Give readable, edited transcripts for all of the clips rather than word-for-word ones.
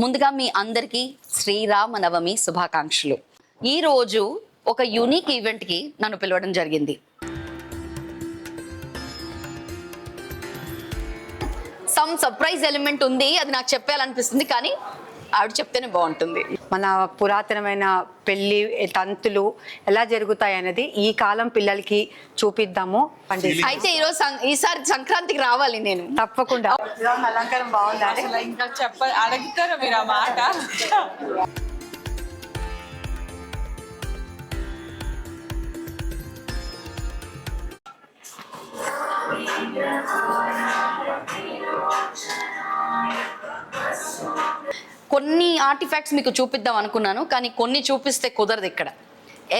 ముందుగా మీ అందరికీ శ్రీరామనవమి శుభాకాంక్షలు. ఈ రోజు ఒక యూనిక్ ఈవెంట్ కి నన్ను పిలవడం జరిగింది. సమ్ సర్ప్రైజ్ ఎలిమెంట్ ఉంది, అది నాకు చెప్పాలనిపిస్తుంది, కానీ ఆవిడ చెప్తేనే బాగుంటుంది. మన పురాతనమైన పెళ్లి తంతులు ఎలా జరుగుతాయి అనేది ఈ కాలం పిల్లలకి చూపిద్దాము. అయితే ఈసారి సంక్రాంతికి రావాలి నేను తప్పకుండా. అలంకారం బాగుంది. ఇంకా అడుగుతారా మీరు ఆ మాట? కొన్ని ఆర్టిఫాక్ట్స్ మీకు చూపిద్దాం అనుకున్నాను, కానీ కొన్ని చూపిస్తే కుదరదు. ఇక్కడ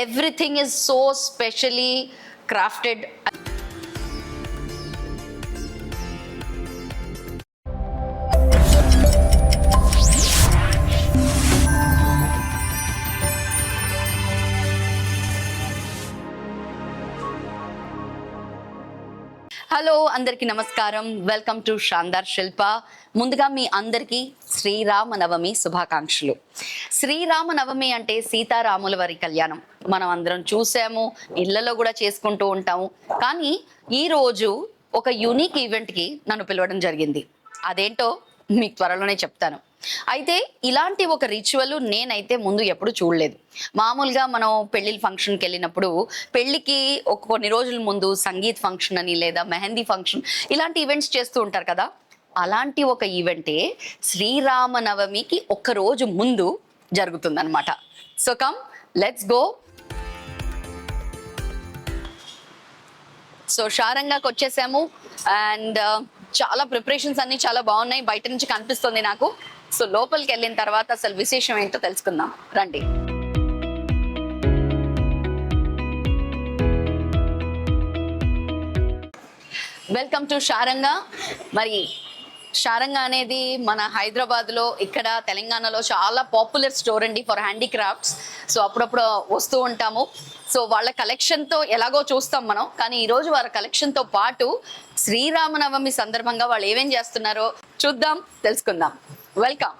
everything is so specially crafted. Hello, అందరికీ నమస్కారం. వెల్కమ్ టు శాందార్ శిల్ప. ముందుగా మీ అందరికీ శ్రీరామనవమి శుభాకాంక్షలు. శ్రీరామనవమి అంటే సీతారాముల వారి కళ్యాణం. మనం అందరం చూసాము, ఇళ్లలో కూడా చేసుకుంటూ ఉంటాము. కానీ ఈరోజు ఒక యూనిక్ ఈవెంట్కి నన్ను పిలవడం జరిగింది. అదేంటో మీకు త్వరలోనే చెప్తాను. అయితే ఇలాంటి ఒక రిచువల్ నేనైతే ముందు ఎప్పుడు చూడలేదు. మామూలుగా మనం పెళ్లిళ్ళ ఫంక్షన్కి వెళ్ళినప్పుడు పెళ్లికి కొన్ని రోజుల ముందు సంగీత్ ఫంక్షన్ అని లేదా మెహందీ ఫంక్షన్ ఇలాంటి ఈవెంట్స్ చేస్తూ ఉంటారు కదా. అలాంటి ఒక ఈవెంటే శ్రీరామనవమికి ఒక్క రోజు ముందు జరుగుతుందన్నమాట. So come, let's go. So షారంగాకి వచ్చేసాము అండ్ చాలా ప్రిపరేషన్స్ అన్ని చాలా బాగున్నాయి. బయట నుంచి కనిపిస్తుంది నాకు. సో లోపలికి వెళ్ళిన తర్వాత అసలు విశేషం ఏంటో తెలుసుకుందాం, రండి. Welcome to Sharanga. మరి షారంగా అనేది మన హైదరాబాద్లో, ఇక్కడ తెలంగాణలో చాలా పాపులర్ స్టోర్ అండి ఫర్ హ్యాండీక్రాఫ్ట్స్. సో అప్పుడప్పుడు వస్తూ ఉంటాము. సో వాళ్ళ కలెక్షన్తో ఎలాగో చూస్తాం మనం, కానీ ఈరోజు వాళ్ళ కలెక్షన్తో పాటు శ్రీరామనవమి సందర్భంగా వాళ్ళు ఏమేం చేస్తున్నారో చూద్దాం, తెలుసుకుందాం. వెల్కమ్.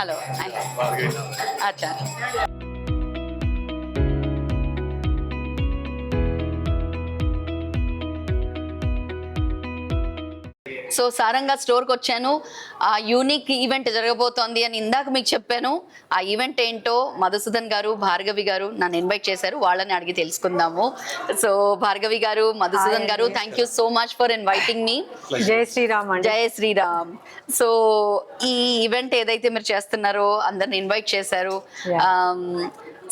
హలో. అచ్చా. సో సారంగా స్టోర్కి వచ్చాను. ఆ యూనిక్ ఈవెంట్ జరగబోతోంది అని ఇందాక మీకు చెప్పాను. ఆ ఈవెంట్ ఏంటో మధుసూదన్ గారు, భార్గవి గారు నన్ను ఇన్వైట్ చేశారు. వాళ్ళని అడిగి తెలుసుకుందాము. సో భార్గవి గారు, మధుసూదన్ గారు, thank you so much for inviting me. జై శ్రీరామ్. జై శ్రీరామ్. సో ఈ ఈవెంట్ ఏదైతే మీరు చేస్తున్నారో అందరిని ఇన్వైట్ చేశారు.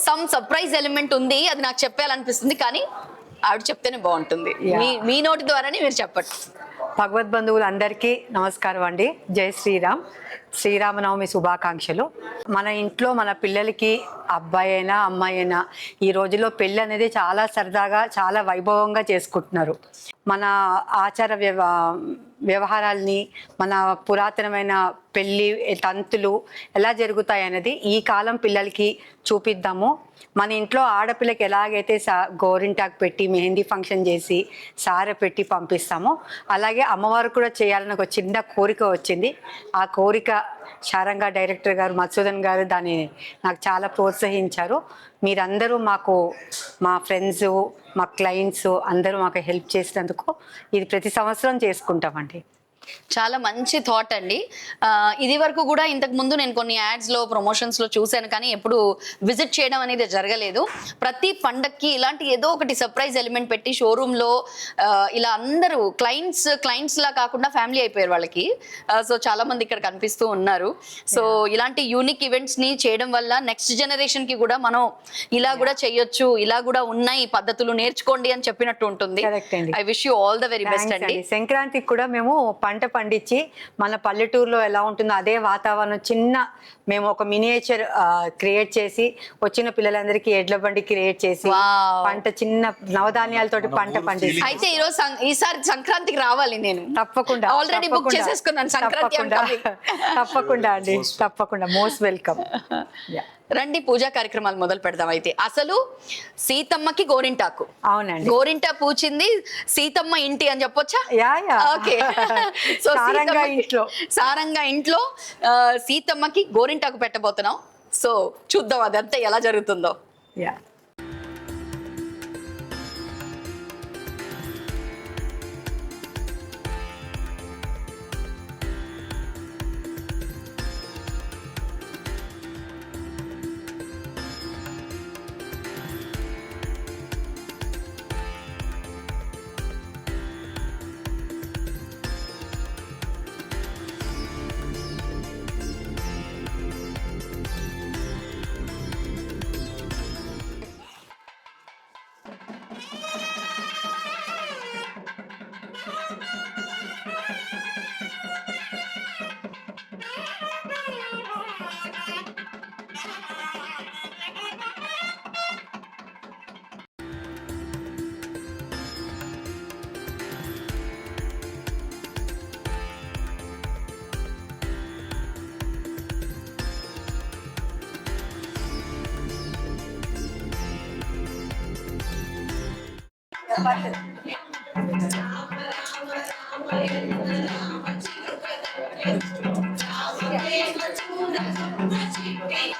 సమ్ సర్ప్రైజ్ ఎలిమెంట్ ఉంది, అది నాకు చెప్పాలనిపిస్తుంది, కానీ ఆవిడ చెప్తేనే బాగుంటుంది. మీ నోటి ద్వారానే మీరు చెప్పండి. భగవద్ బంధువులందరికీ నమస్కారం అండి. జై శ్రీరామ్. శ్రీరామనవమి శుభాకాంక్షలు. మన ఇంట్లో మన పిల్లలకి అబ్బాయి అయినా అమ్మాయి అయినా ఈ రోజుల్లో పెళ్ళి అనేది చాలా సరదాగా, చాలా వైభవంగా చేసుకుంటున్నారు. మన ఆచార వ్యవహారాల్ని, మన పురాతనమైన పెళ్ళి తంతులు ఎలా జరుగుతాయి అనేది ఈ కాలం పిల్లలకి చూపిద్దాము. మన ఇంట్లో ఆడపిల్లకి ఎలాగైతే గోరింటాకు పెట్టి మెహందీ ఫంక్షన్ చేసి సారె పెట్టి పంపిస్తామో, అలాగే అమ్మవారు కూడా చేయాలని ఒక చిన్న కోరిక వచ్చింది. ఆ కోరిక శారంగా డైరెక్టర్ గారు, మధుసూదన్ గారు దాన్ని నాకు చాలా ప్రోత్సహించారు. మీరందరూ మాకు, మా ఫ్రెండ్స్, మా క్లయింట్స్ అందరూ మాకు హెల్ప్ చేసినందుకు ఇది ప్రతి సంవత్సరం చేసుకుంటామండి. చాలా మంచి థాట్ అండి. ఇది వరకు కూడా ఇంతకు ముందు నేను కొన్ని యాడ్స్లో, ప్రమోషన్స్లో చూశాను, కానీ ఎప్పుడు విజిట్ చేయడం అనేది జరగలేదు. ప్రతి పండక్కి ఇలాంటి ఏదో ఒకటి సర్ప్రైజ్ ఎలిమెంట్ పెట్టి షోరూంలో ఇలా అందరూ క్లయింట్స్ లా కాకుండా ఫ్యామిలీ అయిపోయారు వాళ్ళకి. సో చాలా మంది ఇక్కడ కనిపిస్తూ ఉన్నారు. సో ఇలాంటి యూనిక్ ఈవెంట్స్ని చేయడం వల్ల నెక్స్ట్ జనరేషన్కి కూడా మనం ఇలా కూడా చేయొచ్చు, ఇలా కూడా ఉన్నాయి పద్ధతులు, నేర్చుకోండి అని చెప్పినట్టు ఉంటుంది. I wish you all the very best అండి. సంక్రాంతికి కూడా మేము పంట పండించి మన పల్లెటూరులో ఎలా ఉంటుందో అదే వాతావరణం మేము ఒక మినియేచర్ క్రియేట్ చేసి వచ్చిన పిల్లలందరికీ ఎడ్ల బండి క్రియేట్ చేసి పంట చిన్న నవధాన్యాలతోటి పంట పండించి. అయితే ఈసారి సంక్రాంతికి రావాలి నేను తప్పకుండా. ఆల్రెడీ బుక్ చేసేసుకున్నాను సంక్రాంతి. తప్పకుండా అండి, తప్పకుండా. Most welcome. రండి పూజా కార్యక్రమాలు మొదలు పెడదాం. అయితే అసలు సీతమ్మకి గోరింటాకు, అవునండి. గోరింటా పూచింది సీతమ్మ ఇంటి అని చెప్పొచ్చా? యా. ఓకే. సో సారంగా ఇంట్లో. సారంగా ఇంట్లో సీతమ్మకి గోరింటాకు పెట్టబోతున్నాం. సో చూద్దాం అదంతా ఎలా జరుగుతుందో. యా.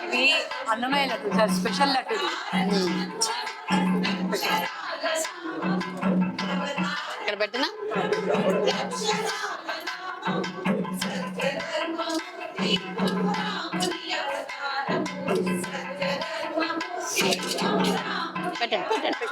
ఇవి అన్నమయ్య లడ్డు సార్, స్పెషల్ లడ్డు. ఇక్కడ పెట్టినా పెట్టండి పెట్టండి.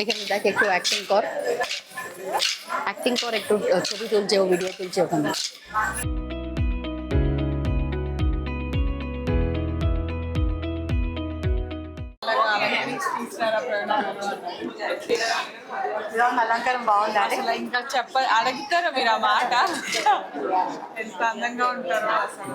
এখানে দেখ একটু অ্যাক্টিং কর, একটু ছবি তুলছে ও, ভিডিও তুলছে ওখানে। అలంకారం బాగుంది. అసలు ఇంకా అడుగుతారా మీరు ఆ మాట? ఎంత అందంగా ఉంటారో అసలు.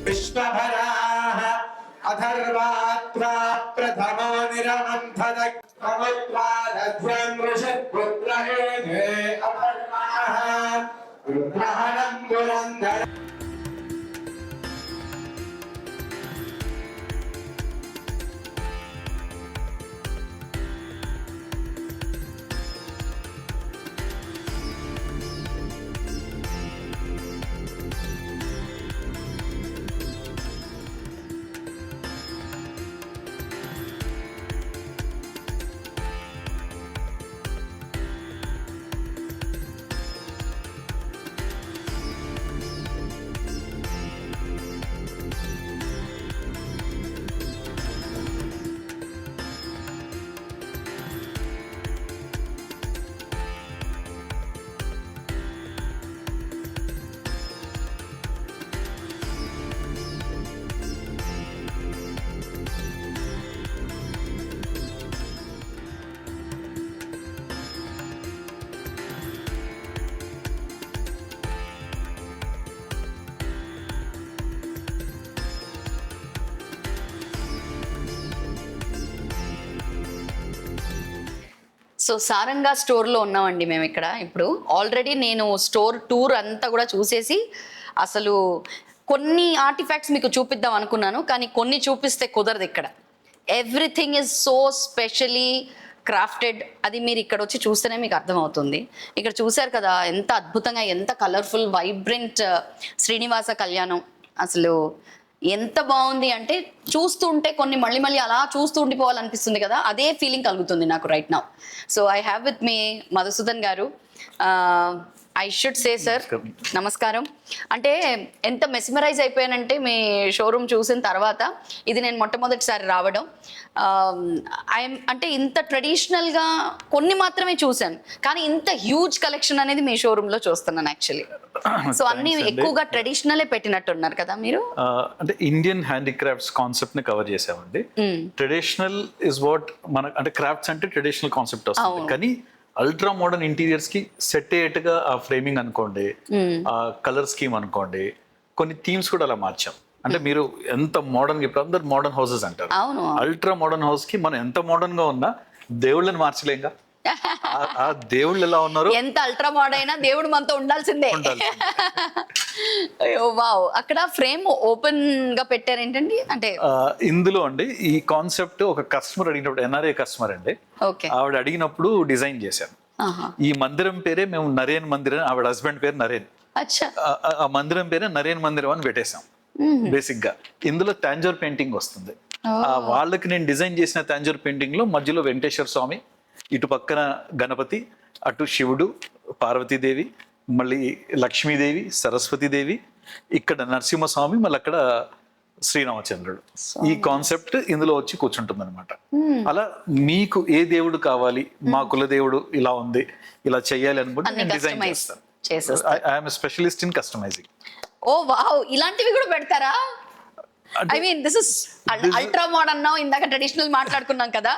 విశ్వభరాః అథర్వాత్రా ప్రథమో నిరమంథద కమత్వాదధ్యం ఋషపుత్రహేనే అథర్వాః రుద్రహణం పురంధర. సో సారంగా స్టోర్లో ఉన్నామండి మేము ఇక్కడ. ఇప్పుడు ఆల్రెడీ నేను స్టోర్ టూర్ అంతా కూడా చూసేసి అసలు కొన్ని ఆర్టిఫాక్ట్స్ మీకు చూపిద్దాం అనుకున్నాను, కానీ కొన్ని చూపిస్తే కుదరదు ఇక్కడ. Everything is so specially crafted అది మీరు ఇక్కడ వచ్చి చూస్తేనే మీకు అర్థమవుతుంది. ఇక్కడ చూశారు కదా ఎంత అద్భుతంగా, ఎంత కలర్ఫుల్ వైబ్రెంట్ శ్రీనివాస కళ్యాణం. అసలు ఎంత బాగుంది అంటే చూస్తుంటే కొన్ని మళ్ళీ మళ్ళీ అలా చూస్తూ ఉండిపోవాలనిపిస్తుంది కదా, అదే ఫీలింగ్ కలుగుతుంది నాకు right now. So I have with me Madhusudan గారు. ఐ షుడ్ సే సార్ నమస్కారం. అంటే ఎంత మెస్మరైజ్ అయిపోయానంటే మీ షోరూమ్ చూసిన తర్వాత, ఇది నేను మొట్టమొదటిసారి రావడం. అంటే ఇంత ట్రెడిషనల్గా కొన్ని మాత్రమే చూశాను, కానీ ఇంత హ్యూజ్ కలెక్షన్ అనేది మీ షోరూంలో చూస్తున్నాను యాక్చువల్లీ. సో అన్ని ఎక్కువగా ట్రెడిషనలే పెట్టినట్టున్నారు కదా మీరు. అంటే ఇండియన్ హ్యాండీక్రాఫ్ట్స్ కాన్సెప్ట్ ని కవర్ చేసామండి. ట్రెడిషనల్ ఇస్ వాట్ మన అంటే క్రాఫ్ట్స్ అంటే ట్రెడిషనల్ కాన్సెప్ట్ వస్తుంది, కానీ అల్ట్రా మోడర్న్ ఇంటీరియర్స్ కి సెట్ అయ్యేట్టుగా ఆ ఫ్రేమింగ్ అనుకోండి, ఆ కలర్ స్కీమ్ అనుకోండి, కొన్ని థీమ్స్ కూడా అలా మార్చాం. అంటే మీరు ఎంత మోడర్న్, ఇప్పుడు అందరు మోడర్న్ హౌసెస్ అంటారు, అల్ట్రా మోడర్న్ హౌస్ కి మనం ఎంత మోడర్న్ గా ఉన్నా దేవుళ్ళని మార్చలేంగా. ఆ దేవుళ్ళు ఎలా ఉన్నారు, ఎంత అల్ట్రా మోడర్న్ అయినా దేవుడు మనతో ఉండాల్సిందే. వావ్, అక్కడ ఫ్రేమ్ ఓపెన్ గా పెట్టారేంటండి? అంటే ఇందులో అండి ఈ కాన్సెప్ట్ ఒక కస్టమర్ అడిగినప్పుడు, ఎన్ఆర్ఏ కస్టమర్ అండి, ఆవిడ అడిగినప్పుడు డిజైన్ చేశాను. ఈ మందిరం పేరే మేము నరేన్ మందిరం, ఆవిడ హస్బెండ్ పేరు నరేన్, ఆ మందిరం పేరే నరేన్ మందిరం అని పెట్టేశాం. బేసిక్ గా ఇందులో తాంజూర్ పెయింటింగ్ వస్తుంది. వాళ్ళకి నేను డిజైన్ చేసిన తాంజూర్ పెయింటింగ్ లో మధ్యలో వెంకటేశ్వర స్వామి, ఇటు పక్కన గణపతి, అటు శివుడు, పార్వతీదేవి, మళ్ళీ లక్ష్మీదేవి, సరస్వతీదేవి, ఇక్కడ నరసింహస్వామి, మళ్ళీ అక్కడ శ్రీరామచంద్రుడు. ఈ కాన్సెప్ట్ ఇందులో వచ్చి కూర్చుంటుంది అనమాట. అలా మీకు ఏ దేవుడు కావాలి, మా కుల దేవుడు ఇలా ఉంది, ఇలా చెయ్యాలి అనుకుంటే నేను డిజైన్ చేస్తాను. I'm specialist in customising. Oh wow, ఇలాంటివి కూడా పెడతారా? I mean this is ultra modern now. ఇందాక ట్రెడిషనల్ మాట్లాడుకున్నాం కదా,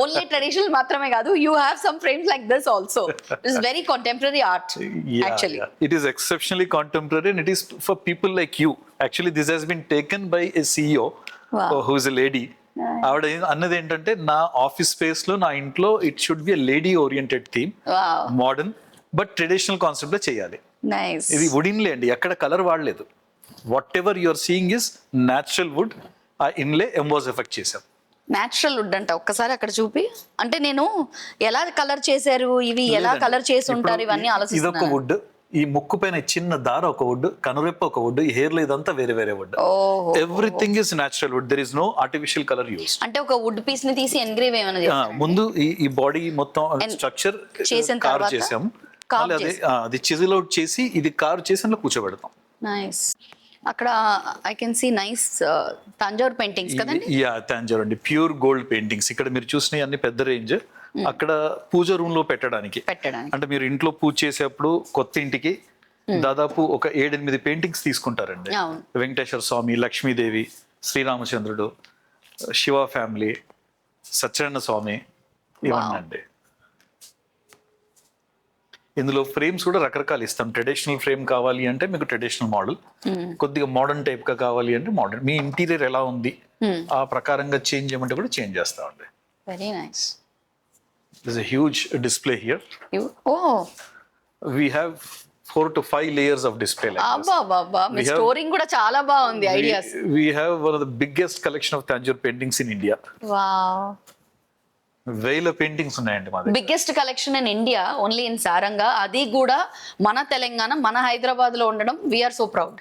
ఓన్లీ ట్రెడిషనల్ మాత్రమే కాదు, you have some frames like this also. It's very contemporary art actually. It is exceptionally contemporary and it is for people like you. Actually this has been taken by a CEO who is a lady. ఆవిడ అన్నది ఏంటంటే, నా office space లో, నా ఇంట్లో it should be lady oriented theme, modern but traditional concept లో చేయాలి. ఇది వుడిన్లే అండి, ఎక్కడ కలర్ వాడలేదు. Whatever you're seeing is natural wood. ఆ ఇన్లే ఎంబోస్ ఎఫెక్ట్ చేశాం. న్యాచురల్ వుడ్ అంట, ఒక్కసారి అక్కడ చూపి. అంటే నేను ఎలా కలర్ చేశారు, ఇవి ఎలా కలర్ చేసి ఉంటారు, ఇవన్నీ ఆలోచిస్తున్నాను. ఇదొక వుడ్, ఈ ముక్కు పైన చిన్న దార ఒక వుడ్, కనురెప్ప ఒక వుడ్, ఈ హెయిర్ లో ఇదంతా వేరే వేరే wood. Everything is natural wood. There is no artificial colour use. అంటే ఒక వుడ్ పీస్ ని తీసి ఎన్గ్రేవ్ ఏమైనా చేశారా? ముందు ఈ బాడీ మొత్తం స్ట్రక్చర్ చేసిన కార్వ్ చేసాం, అది చిజిల్ అవుట్ చేసి ఇది కార్వ్ చేసి అందులో కూర్చోబెడతాం. నైస్. అక్కడ I can see nice Thanjavur paintings కదండి. యా, తంజావూర్ అండి, ప్యూర్ గోల్డ్ పెయింటింగ్స్. ఇక్కడ మీరు చూసినవి అన్ని పెద్ద రేంజ్. అక్కడ పూజ రూమ్ లో పెట్టడానికి, అంటే మీరు ఇంట్లో పూజ చేసేప్పుడు కొత్త ఇంటికి దాదాపు ఒక 7-8 పెయింటింగ్స్ తీసుకుంటారండి. వెంకటేశ్వర స్వామి, లక్ష్మీదేవి, శ్రీరామచంద్రుడు, శివ ఫ్యామిలీ, సత్యనారాయణ స్వామి, ఇవన్నీ అండి. ఇందులో ఫ్రేమ్స్ కూడా రకరకాలు ఇస్తాం. ట్రెడిషనల్ ఫ్రేమ్ కావాలి అంటే మీకు ట్రెడిషనల్ మోడల్, కొద్దిగా మోడర్న్ టైప్ గా కావాలి అంటే మోడర్న్. మీ ఇంటీరియర్ ఎలా ఉంది ఆ ప్రకారంగా చేంజ్ చేయమంటే కూడా చేంజ్ చేస్తామండి. Very nice. There's a huge display here. Oh. We have 4 to 5 layers of display like this. అబ్బా, మీ స్టోరింగ్ కూడా చాలా బాగుంది. Ideas. We have one of the biggest collection of Tanjore paintings in India. Wow. వేల paintings ఉన్నాయండి మా దగ్గర. Biggest collection in India, only in Saranga, అది కూడా మన తెలంగాణ, మన హైదరాబాద్ లో ఉండడం వీఆర్ సో ప్రౌడ్.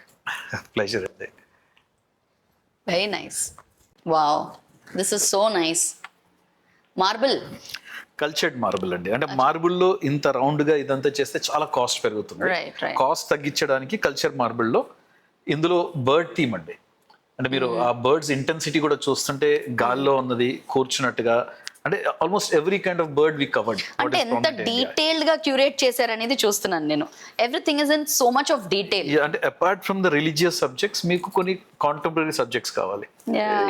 ప్లెజర్ అండి. Very nice. Wow, this is so nice. Marble, cultured marble అండి. అంటే మార్బుల్ లో ఇంత రౌండ్ గా ఇదంతా చేస్తే చాలా కాస్ట్ పెరుగుతుంది. కాస్ట్ తగ్గించడానికి కల్చర్ మార్బుల్ లో ఇందులో బర్డ్ థీమ్ అండి. అంటే మీరు ఆ బర్డ్స్ ఇంటెన్సిటీ కూడా చూస్తుంటే గాల్లో ఉన్నది కూర్చున్నట్టుగా, అంటే almost every kind of bird we covered. అంటే ఎంత డీటెయిల్డ్ గా క్యూరేట్ చేశారనేది చూస్తున్నాను నేను. Everything is in so much of detail. అంటే apart from the religious subjects మీకు కొన్ని కాంటెంపరరీ సబ్జెక్ట్స్ కావాలి.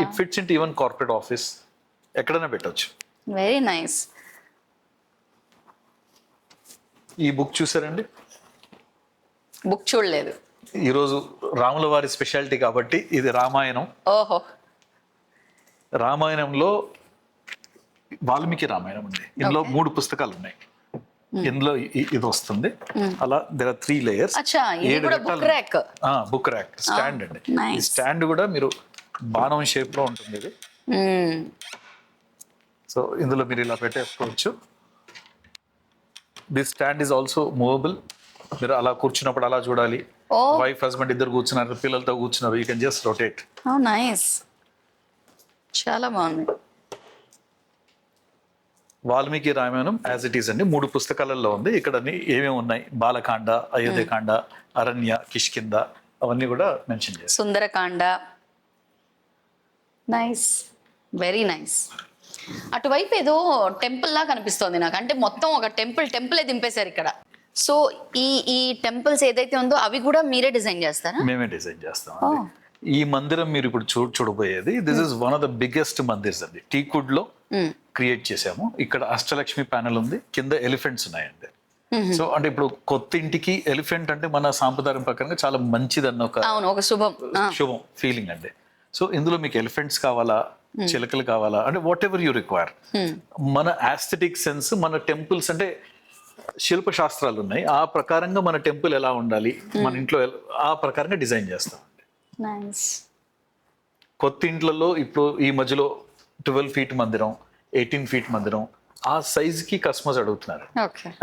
It fits in even corporate office, ఎక్కడైనా పెట్టొచ్చు. Very nice. ఈ బుక్ చూసారండి? బుక్ చూడలేదు. ఈరోజు రాముల వారి స్పెషాలిటీ కాబట్టి ఇది రామాయణం. ఓహో. రామాయణంలో వాల్మీకి రామాయణం అండి. ఇందులో 3 పుస్తకాలు ఉన్నాయి. ఇందులో ఇది వస్తుంది. అలా there are 3 layers. Book rack stand అండి. ఈ స్టాండ్ కూడా మీరు బాణం షేప్ లో ఉంటుంది. ఇది సో ఇందులో మీరు ఇలా పెట్టేసుకోవచ్చు. This stand is also movable. మీరు అలా కూర్చున్నప్పుడు అలా చూడాలి. వైఫ్ హస్బెండ్ ఇద్దరు కూర్చున్నారు, పిల్లలతో కూర్చున్నారు, you can just rotate. Nice, చాలా బాగుంది. Valmiki Ramayanam as it is అండి, 3 పుస్తకాలలో ఉంది. ఇక్కడ ఏమేమి ఉన్నాయి, బాలకాండ, అయోధ్యకాండ, అరణ్య, కిష్కింద, అవన్నీ కూడా మెన్షన్ చేస్తాం. సుందరకాండ. Nice, very nice. అటువైపు ఏదో టెంపుల్ లా కనిపిస్తోంది నాకు, అంటే మొత్తం ఒక టెంపులే దింపేశారు ఇక్కడ. సో ఈ టెంపుల్స్ ఏదైతే ఉందో అవి కూడా మీరే డిజైన్ చేస్తారా? మేమే డిజైన్ చేస్తాం. ఈ మందిరం మీరు ఇప్పుడు చూడబోయేది, this is one of the biggest mandirs అండి. టీకుడ్ లో క్రియేట్ చేసాము. ఇక్కడ అష్టలక్ష్మి ప్యానెల్ ఉంది, కింద ఎలిఫెంట్స్ ఉన్నాయండి. సో అంటే ఇప్పుడు కొత్త ఇంటికి ఎలిఫెంట్ అంటే మన సాంప్రదాయం ప్రకారంగా చాలా మంచిదన్న ఒక శుభం ఫీలింగ్ అండి. సో ఇందులో మీకు ఎలిఫెంట్స్ కావాలా, చిలకలు కావాలా, అంటే వాట్ ఎవర్ యూ రిక్వైర్. మన ఆస్థెటిక్ సెన్స్, మన టెంపుల్స్ అంటే శిల్ప శాస్త్రాలు ఉన్నాయి, ఆ ప్రకారంగా మన టెంపుల్ ఎలా ఉండాలి, మన ఇంట్లో ఆ ప్రకారంగా డిజైన్ చేస్తాం. కొత్త ఇంట్లలో ఇప్పుడు ఈ మధ్యలో 12 feet మందిరం, 18 feet మందిరం, ఆ సైజ్ కి కస్టమర్స్ అడుగుతున్నారు.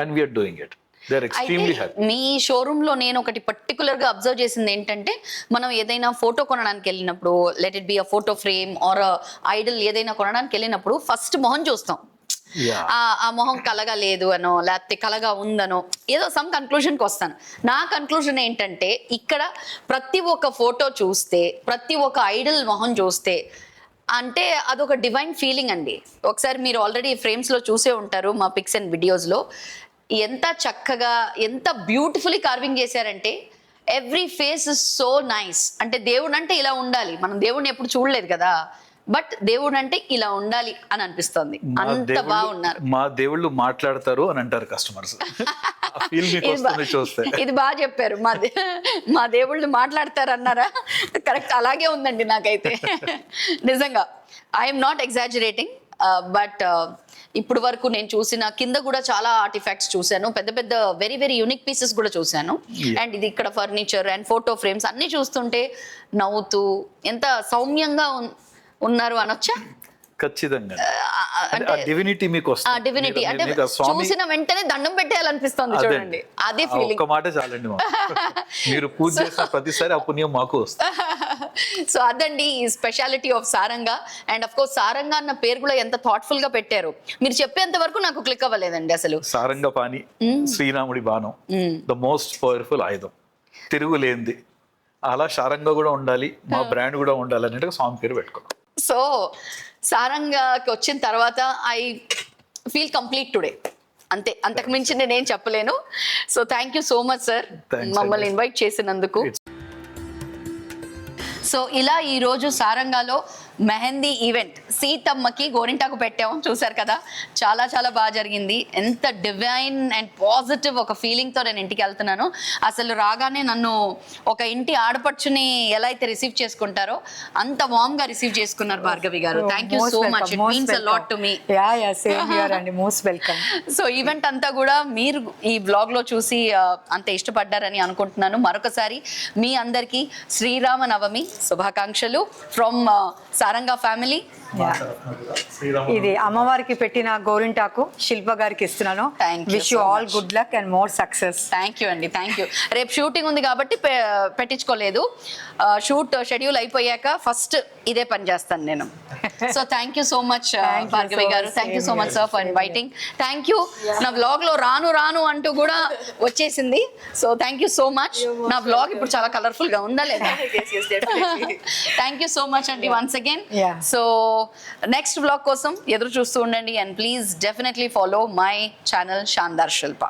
And we are doing it. They are extremely happy. మీ షోరూమ్ లో నేను ఒకటి పర్టికులర్ గా అబ్జర్వ్ చేసింది ఏంటంటే, మనం ఏదైనా ఫోటో కొనడానికి వెళ్ళినప్పుడు, let it be a photo frame are Idol ఏదైనా కొనడానికి వెళ్ళినప్పుడు ఫస్ట్ మొహం చూస్తాం. ఆ మొహం కలగా లేదు అనో, లేకపోతే కలగా ఉందనో, ఏదో సమ్ కన్క్లూజన్ కి వస్తాను. నా కన్క్లూజన్ ఏంటంటే, ఇక్కడ ప్రతి ఒక్క ఫోటో చూస్తే, ప్రతి ఒక్క ఐడల్ మొహం చూస్తే అంటే అదొక డివైన్ ఫీలింగ్ అండి. ఒకసారి మీరు ఆల్రెడీ ఫ్రేమ్స్ లో చూసే ఉంటారు మా పిక్స్ అండ్ వీడియోస్ లో, ఎంత చక్కగా ఎంత బ్యూటిఫుల్లీ కార్వింగ్ చేశారంటే every face is so nice. అంటే దేవుడు అంటే ఇలా ఉండాలి, మనం దేవుడిని ఎప్పుడు చూడలేదు కదా, బట్ దేవుడు అంటే ఇలా ఉండాలి అని అనిపిస్తుంది. అంత బాగున్నారు. మా దేవుళ్ళు మాట్లాడతారు అని అంటారు కస్టమర్స్. ఇది బాగా చెప్పారు. మా దేవుళ్ళు మాట్లాడతారు అన్నారా? కరెక్ట్, అలాగే ఉందండి నాకైతే. నిజంగా ఐఎమ్ నాట్ ఎగ్జాజరేటింగ్, బట్ ఇప్పుడు వరకు నేను చూసిన కింద కూడా చాలా ఆర్టిఫాక్ట్స్ చూశాను, పెద్ద పెద్ద వెరీ వెరీ యూనిక్ పీసెస్ కూడా చూశాను. అండ్ ఇది ఇక్కడ ఫర్నిచర్ అండ్ ఫోటో ఫ్రేమ్స్ అన్ని చూస్తుంటే నవ్వుతూ ఎంత సౌమ్యంగా ఉన్నారు అనొచ్చా? ఖచ్చితంగా. డివినిటీ మీకు వస్తుంది. డివినిటీ అంటే చూసిన వెంటనే దండం పెట్టేయాలనిపిస్తుంది చూడండి, అదే ఫీలింగ్. ఒక మాట చాలండి, మీరు పూజ చేసిన ప్రతిసారి ఆ పుణ్యం మాకు వస్తుంది. సో అదండి ఈ speciality of Saranga. And of course Saranga అన్న పేరు కూడా ఎంత థాట్ఫుల్ గా పెట్టారు. మీరు చెప్పేంత వరకు నాకు క్లిక్ అవ్వలేదండి అసలు. సారంగ పాణి, శ్రీరాముడి బాణం, ద మోస్ట్ పవర్ఫుల్ ఆయుధం, తిరుగులేంది. అలా సారంగా కూడా ఉండాలి, మా బ్రాండ్ కూడా ఉండాలి అన్నట్టుగా స్వామి పేరు పెట్టుకున్నాం. సో సారంగాకి వచ్చిన తర్వాత ఐ ఫీల్ కంప్లీట్ టుడే. అంతే, అంతకు మించి నేనేం చెప్పలేను. So thank you so much sir, మమ్మల్ని ఇన్వైట్ చేసినందుకు. సో ఇలా ఈరోజు సారంగాలో మెహందీ ఈవెంట్ సీతమ్మకి గోరింటాకు పెట్టాము, చూసారు కదా, చాలా చాలా బాగా జరిగింది. ఎంత డివైన్ అండ్ పాజిటివ్ ఒక ఫీలింగ్తో నేను ఇంటికి వెళ్తున్నాను. అసలు రాగానే నన్ను ఒక ఇంటి ఆడపడుచుని ఎలా అయితే రిసీవ్ చేసుకుంటారో అంత వార్మ్ గా రిసీవ్ చేసుకున్నారు భార్గవి గారు. Thank you so much, it means a lot to me. So event అంతా కూడా మీరు ఈ బ్లాగ్ లో చూసి అంత ఇష్టపడ్డారని అనుకుంటున్నాను. మరొకసారి మీ అందరికీ శ్రీరామ నవమి శుభాకాంక్షలు ఫ్రమ్ సారంగా ఫ్యామిలీ. ఇది అమ్మవారికి పెట్టిన గోరింటాకు శిల్ప గారికి ఇస్తున్నాను. Wish you all good luck and more success. Thank you అండి, థ్యాంక్ యూ. రేపు షూటింగ్ ఉంది కాబట్టి పెట్టించుకోలేదు. షూట్ షెడ్యూల్ అయిపోయాక ఫస్ట్ ఇదే పని చేస్తాను నేను. So thank you so much Bhargavi గారు, thank you so much sir for inviting. Thank you. నా బ్లాగ్ లో రాను అంటూ కూడా వచ్చేసింది. So thank you so much. నా బ్లాగ్ ఇప్పుడు చాలా కలర్ఫుల్ గా ఉందా లేదా? థ్యాంక్ యూ సో మచ్ అండి once again. So next blog కోసం ఎదురు చూస్తూ ఉండండి. And please definitely follow my channel Shandar Shilpa.